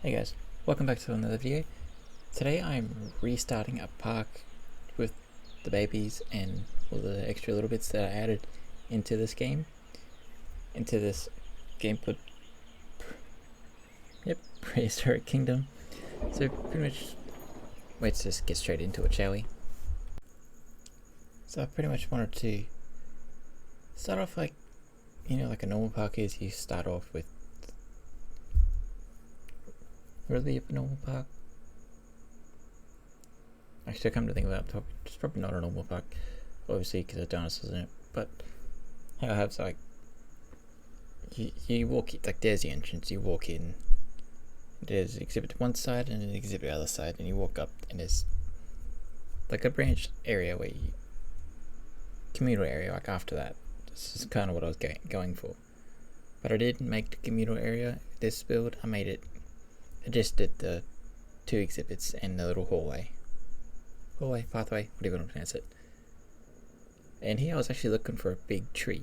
Hey guys, welcome back to another video. Today I'm restarting a park with the babies and all the extra little bits that I added into this game. Called Prehistoric Kingdom. So pretty much, let's just get straight into it, shall we? So I pretty much wanted to start off like a normal park is. You start off with really a normal park. Actually, I come to think about it, it's probably not a normal park, obviously, because there's dinosaurs in it. But how I have like you walk in, like there's the entrance. You walk in. There's an exhibit to one side and an exhibit to the other side, and you walk up, and there's like a branch area where you communal area. Like after that, this is kind of what I was going for. But I didn't make the communal area this build. I just did the two exhibits and the little pathway, whatever you want to pronounce it. And here I was actually looking for a big tree.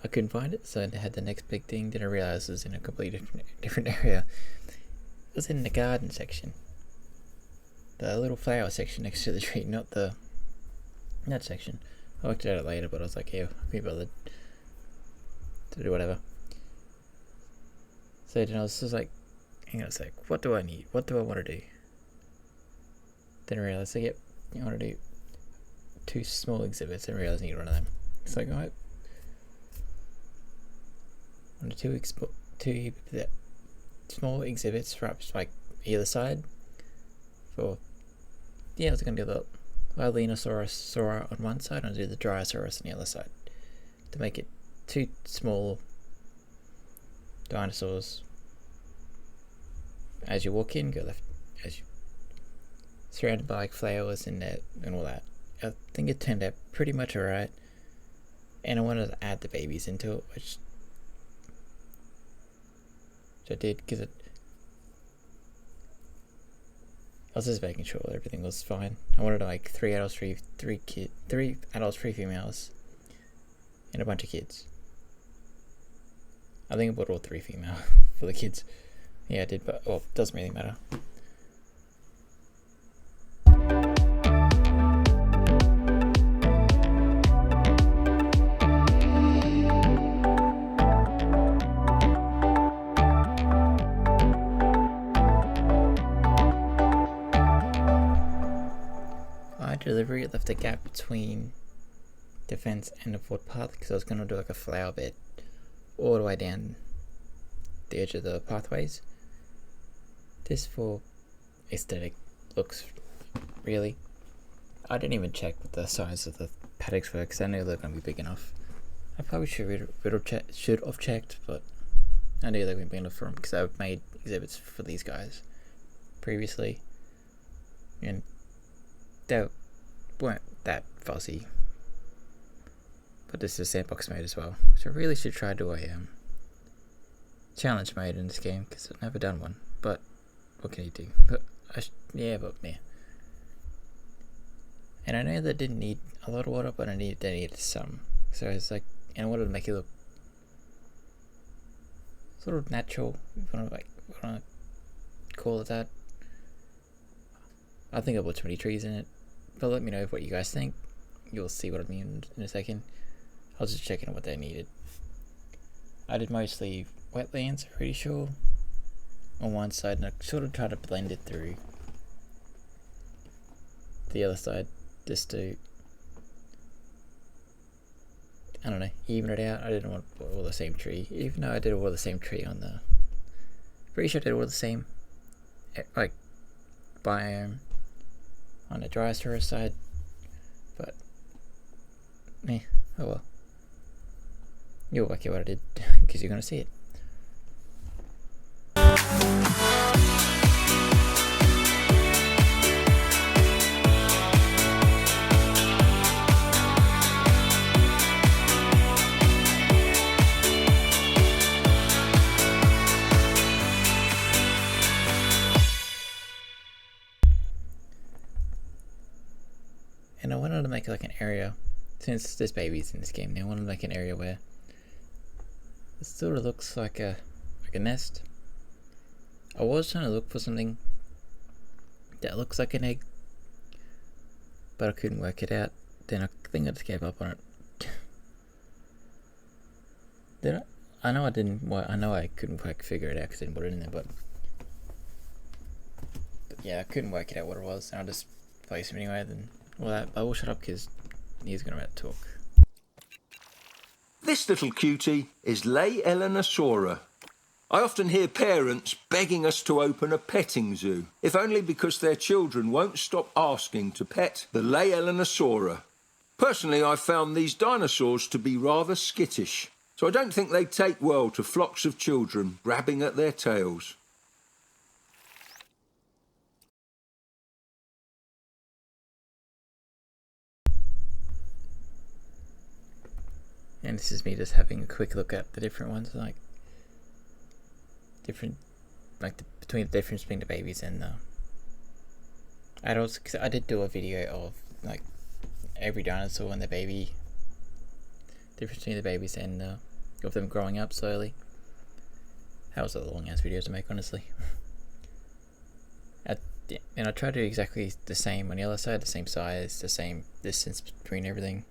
I couldn't find it, so I had the next big thing. Then I realized it was in a completely different area. It was in the garden section, the little flower section next to the tree, not that section. I looked at it later, but I was like, yeah, I'll be bothered to do whatever. So then I was just like, hang on a sec, what do I need? What do I want to do? Then I realised, yep, I want to do two small exhibits, and I realised I need one of them. It's like, alright. I want two small exhibits, perhaps like either side. I was going to do the Lilenosaurus on one side, and I'll do the Dryosaurus on the other side. To make it two small dinosaurs. As you walk in, go left. As you surrounded by like flowers and all that. I think it turned out pretty much alright. And I wanted to add the babies into it, which I did because I was just making sure everything was fine. I wanted like three adults, three females, and a bunch of kids. I think I bought all three female for the kids. Yeah, I did, but well, it doesn't really matter. I deliberately left a gap between the fence and the footpath because I was going to do like a flower bed all the way down the edge of the pathways. Just for aesthetic looks, really. I didn't even check what the size of the paddocks were because I knew they were going to be big enough. I probably should have checked, but I knew they wouldn't be enough for them because I've made exhibits for these guys previously, and they weren't that fussy. But this is sandbox mode as well, so I really should try to do a challenge mode in this game because I've never done one. But what can you do? But yeah. And I know that didn't need a lot of water, but they needed some. So it's like, and I wanted to make it look sort of natural. If you want to call it that. I think I put too many trees in it, but let me know what you guys think. You'll see what I mean in a second. I was just checking what they needed. I did mostly wetlands, I'm pretty sure, on one side, and I sort of tried to blend it through the other side just to, I don't know, even it out. I didn't want all the same tree, even though I did all the same tree on the, pretty sure I did all the same like biome on the Dryosaurus side, but oh well. You'll work out what I did because you're going to see it. And I wanted to make like an area, since there's babies in this game now, I wanted to make an area where it sort of looks like a nest. I was trying to look for something that looks like an egg, but I couldn't work it out. Then I think I just gave up on it. Did I? I know I didn't. Well, I know I couldn't quite figure it out because I didn't put it in there, but yeah, I couldn't work it out what it was, and I just placed him anyway. Then, well, I will shut up because he's going to talk. This little cutie is Lay Eleonosora. I often hear parents begging us to open a petting zoo, if only because their children won't stop asking to pet the Lay Eleonosora. Personally, I've found these dinosaurs to be rather skittish, so I don't think they take well to flocks of children grabbing at their tails. And this is me just having a quick look at the different ones, between the difference between the babies and the adults. Because I did do a video of like every dinosaur and the baby, difference between the babies and of them growing up slowly. That was a long ass video to make, honestly. And I tried to do exactly the same on the other side, the same size, the same distance between everything.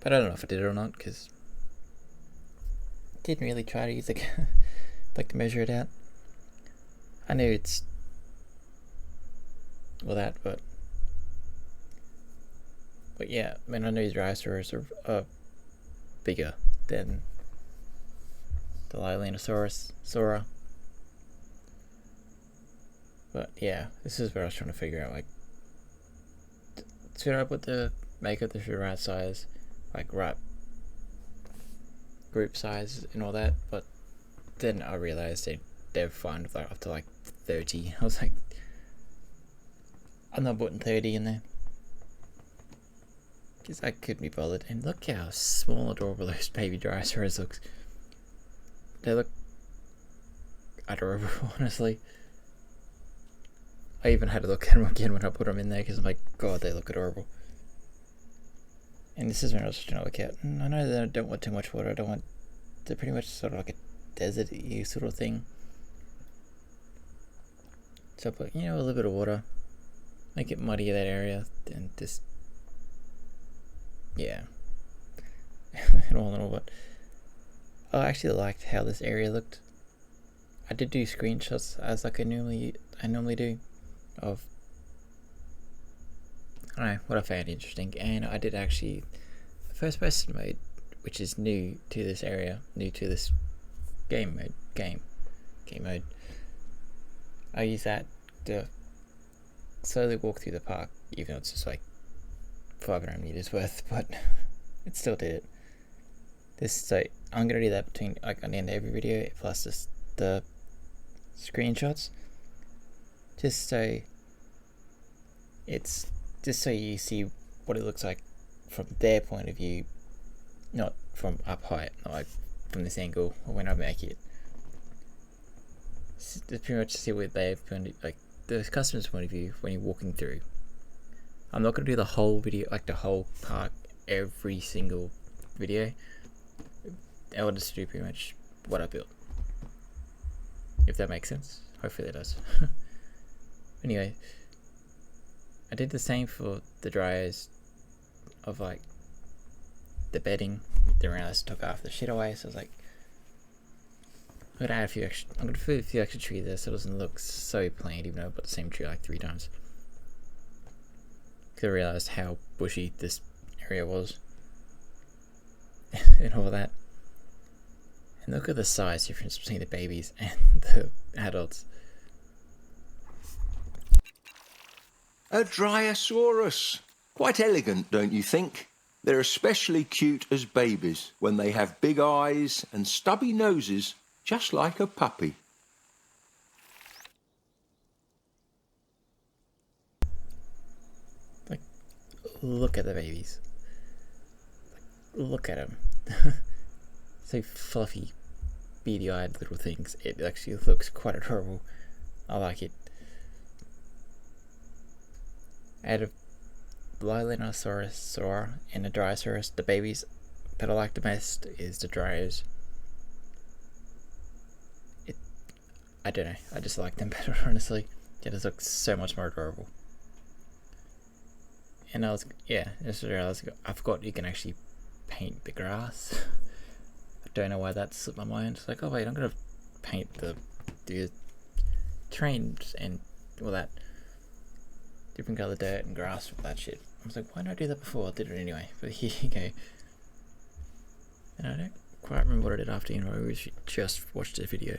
But I don't know if I did it or not, because I didn't really try to use to measure it out. I knew it's that, but yeah, I mean, I know these dinosaurs are bigger than the Lilianosaurus Sora. But yeah, this is what I was trying to figure out, like, should I make up the right size, like right group size and all that? But then I realized they're fine with like up to like 30. I was like, I'm not putting 30 in there, because I couldn't be bothered. And look how small, adorable those baby dinosaurs looks. They look adorable, honestly. I even had to look at them again when I put them in there, because I'm like, God, they look adorable. And this is when I was trying to look at. I know that I don't want too much water. I don't want. They're pretty much sort of like a desert-y sort of thing. So I put, a little bit of water, make it muddy that area, and just, yeah. And all in all, but I actually liked how this area looked. I did do screenshots as like I normally do of, I don't know, what I found interesting, and I did actually first person mode, which is new to this area, new to this game mode. I use that to slowly walk through the park, even though it's just like 500 meters worth, but it still did it. So I'm gonna do that between like on the end of every video, plus just the screenshots, just so you see what it looks like from their point of view, not from up high, not like from this angle or when I make it. Just pretty much see what they've done, like the customer's point of view when you're walking through. I'm not going to do the whole video, like the whole park, every single video. I will just do pretty much what I built, if that makes sense. Hopefully it does. Anyway, I did the same for the dryers of like the bedding. The rounders took half the shit away, so I was like, I'm gonna put a few extra trees there so it doesn't look so plain, even though I put the same tree like 3 times. Because I realised how bushy this area was. And all that. And look at the size difference between the babies and the adults. A Dryosaurus. Quite elegant, don't you think? They're especially cute as babies when they have big eyes and stubby noses, just like a puppy. Like, look at the babies. Like, look at them. So fluffy, beady-eyed little things. It actually looks quite adorable. I like it. Out of Lilianosaurus Sora and the Dryosaurus, the babies that I like the best is the Dryos. I don't know, I just like them better, honestly. It just looks so much more adorable. And I just realised I forgot you can actually paint the grass. I don't know why that slipped my mind. It's like, oh wait, I'm gonna paint the trains and all that different colour dirt and grass, all that shit. I was like, why didn't I do that before? I did it anyway. But here you go. And I don't quite remember what I did after, you know, we just watched the video.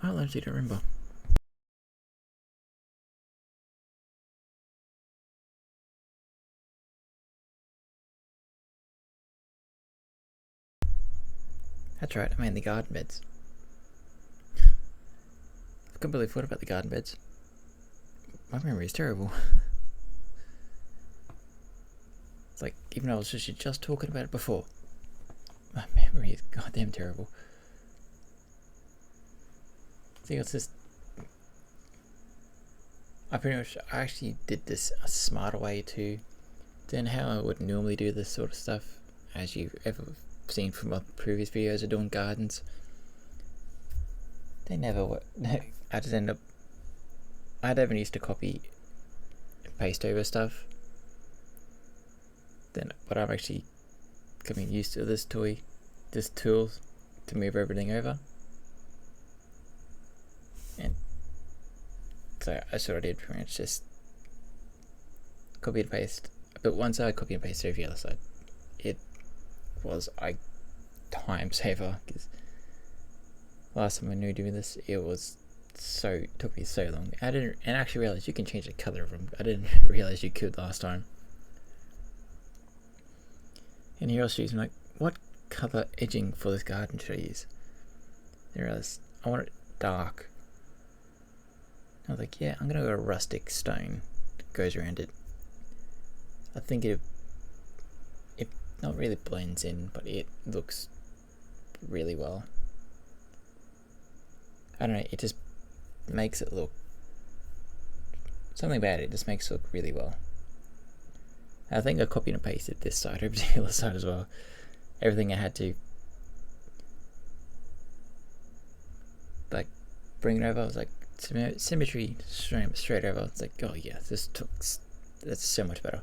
I honestly don't remember. That's right, I made the garden beds. I completely forgot about the garden beds. My memory is terrible. It's like, even though I was just talking about it before, my memory is goddamn terrible. See, it's just, I actually did this a smarter way too than how I would normally do this sort of stuff, as you've ever seen from my previous videos of doing gardens. They never work. I just end up, I never used to copy and paste over stuff. But I'm actually getting used to this tool to move everything over. And so that's what I did pretty much, just copy and paste. But once I copy and paste over the other side, it was a time saver, because last time I knew doing this, it took me so long. I didn't actually realize you can change the color of them. I didn't realize you could last time. And here I was using, like, what color edging for this garden should I use? I realized I want it dark. I was like, yeah, I'm gonna go rustic stone that goes around it. I think it not really blends in, but it looks really well. I don't know, it just makes it look, something about it just makes it look really well. I think I copied and pasted this side over to the other side as well. Everything I had to, like, bring it over. I was like, symmetry straight over. It's like, oh yeah, that's so much better.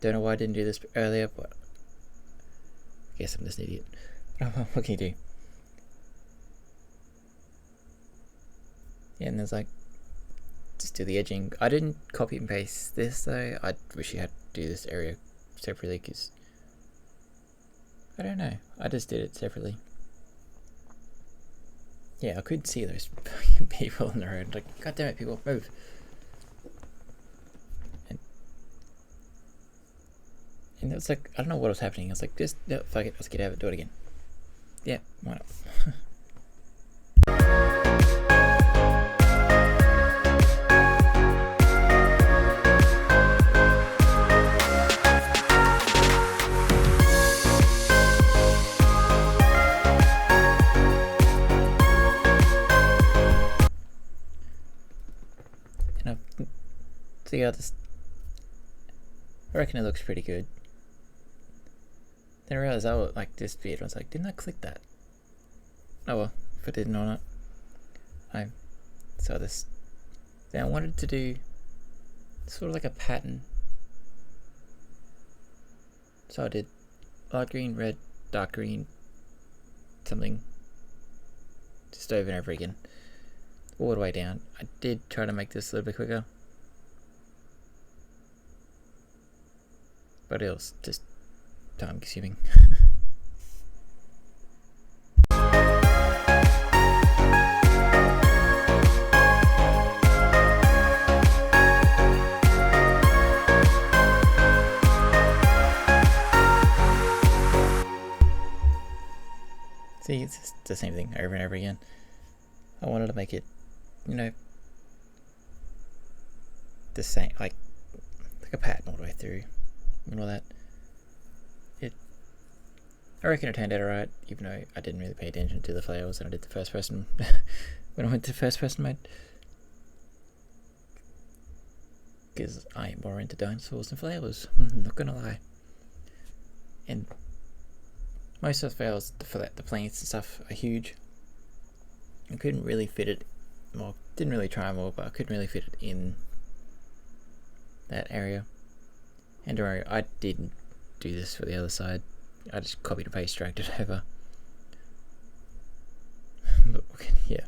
Don't know why I didn't do this earlier, but I guess I'm just an idiot. What can you do? Yeah, and there's like, just do the edging. I didn't copy and paste this though. I wish you had to do this area separately, because I don't know, I just did it separately. Yeah, I could see those people on the road, like, god damn it, people, move. And it was like, I don't know what was happening. I was like, just, no, fuck it, let's get out of it, do it again. Yeah, why not? So yeah, I reckon it looks pretty good. Then I realized, oh, like this bit, I was like, didn't I click that? Oh well, if I didn't or not. I saw this. Then I wanted to do sort of like a pattern. So I did light green, red, dark green, something, just over and over again, all the way down. I did try to make this a little bit quicker, but it was just time consuming. See, it's just the same thing over and over again. I wanted to make it, you know, the same, like a pattern all the way through and all that. I reckon it turned out alright, even though I didn't really pay attention to the flowers and I did the first person when I went to first person mode, because I am more into dinosaurs than flowers, not gonna lie. And most of the flowers, the plants and stuff, are huge. I couldn't really fit it, well, didn't really try more, but I couldn't really fit it in that area. And don't worry, I didn't do this for the other side. I just copied and paste, dragged it over. But yeah.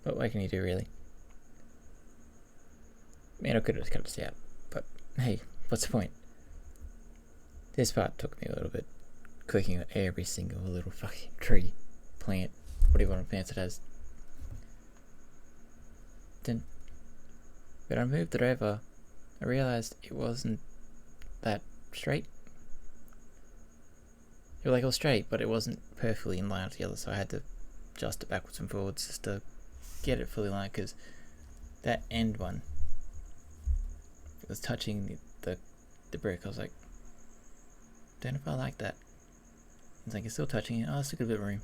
But what can you do, really? Man, I could have cut this out, but hey, what's the point? This part took me a little bit, clicking on every single little fucking tree, plant, whatever you want to plant it as. Then, when I moved it over, I realised it wasn't that straight. It was straight, but it wasn't perfectly in line with the other, so I had to adjust it backwards and forwards just to get it fully in line, because that end one, it was touching the brick. I was like, don't know if I like that. It's like, it's still touching it. Oh, it's a good bit of room.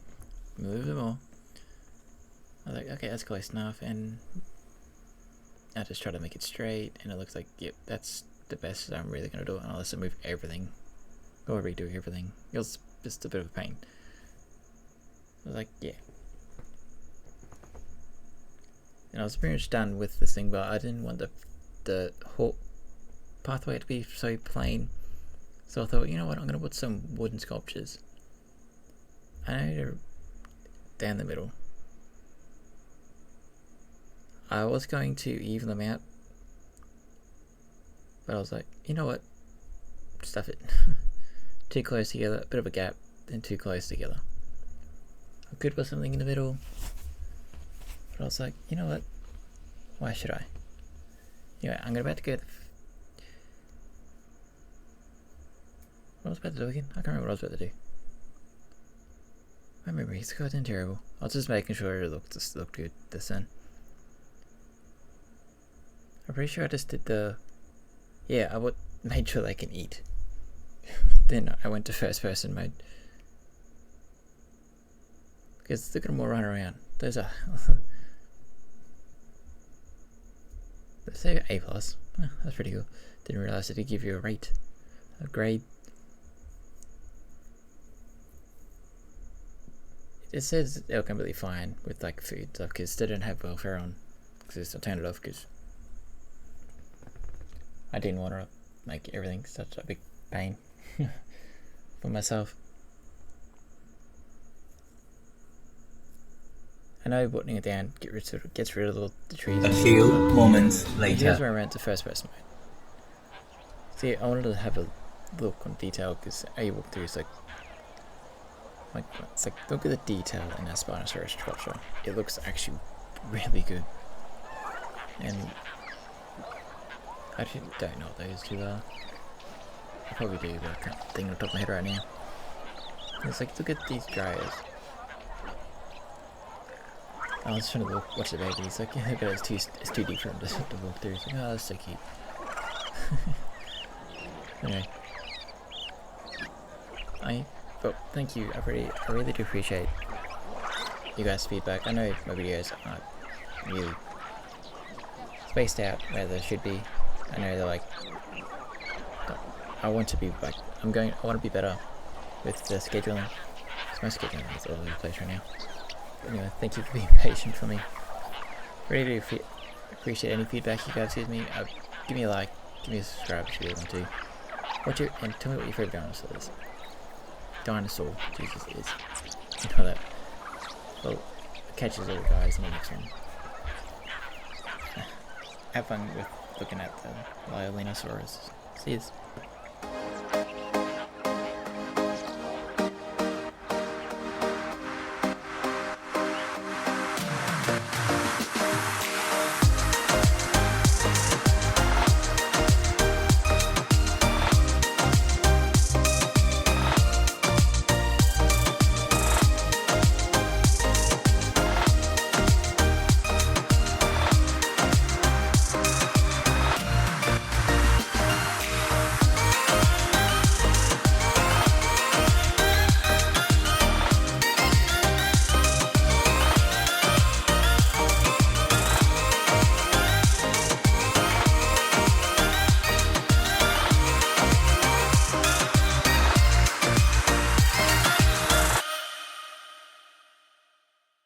Move it more. I was like, okay, that's close enough, and I just try to make it straight, and it looks like, yep, that's the best I'm really going to do it, unless I move everything, or redo everything. It was just a bit of a pain. I was like, yeah. And I was pretty much done with this thing, but I didn't want the whole pathway to be so plain. So I thought, you know what, I'm going to put some wooden sculptures. I know they're down the middle. I was going to even them out, but I was like, you know what, stuff it. Too close together, a bit of a gap, then too close together. I could put something in the middle, but I was like, you know what, why should I? Anyway, I'm about to go what I was about to do again? I can't remember what I was about to do. My memory is goddamn terrible. I was just making sure it looked good this then. I'm pretty sure I just did the... Yeah, I made sure they can eat. Then I went to first person mode. Because look at them all run around. Those are... Let's say A+. Oh, that's pretty cool. Didn't realise it did give you a rate. A grade. It says they're completely fine with like food stuff because they don't have welfare on. Because I turned it off because I didn't want to make everything such a big pain for myself. I know putting it down gets rid of the trees. A few moments later. Here's where I went to first person mode. See, I wanted to have a look on detail because you walk through, it's like look at the detail in that Spinosaurus structure. It looks actually really good. And I actually don't know what those two are. I probably do, but I can't think on the top of my head right now. It's like, look at these dryers. I was trying to watch the baby. It's like, yeah, but it's too deep for him to walk through. It's like, oh, that's so cute. Anyway, but thank you. I really do appreciate you guys' feedback. I know my videos aren't really spaced out where they should be. I know they're like, I want to be like, I want to be better with the scheduling. My scheduling is all over the place right now. Anyway, thank you for being patient for me. Really do appreciate any feedback you guys give me. Give me a like, give me a subscribe if you really want to. And tell me what your favorite dinosaur is. Dinosaur, Jesus is. You know that. Well, catch you later, guys, in the next one. Have fun with looking at the Liolinosaurus. See you.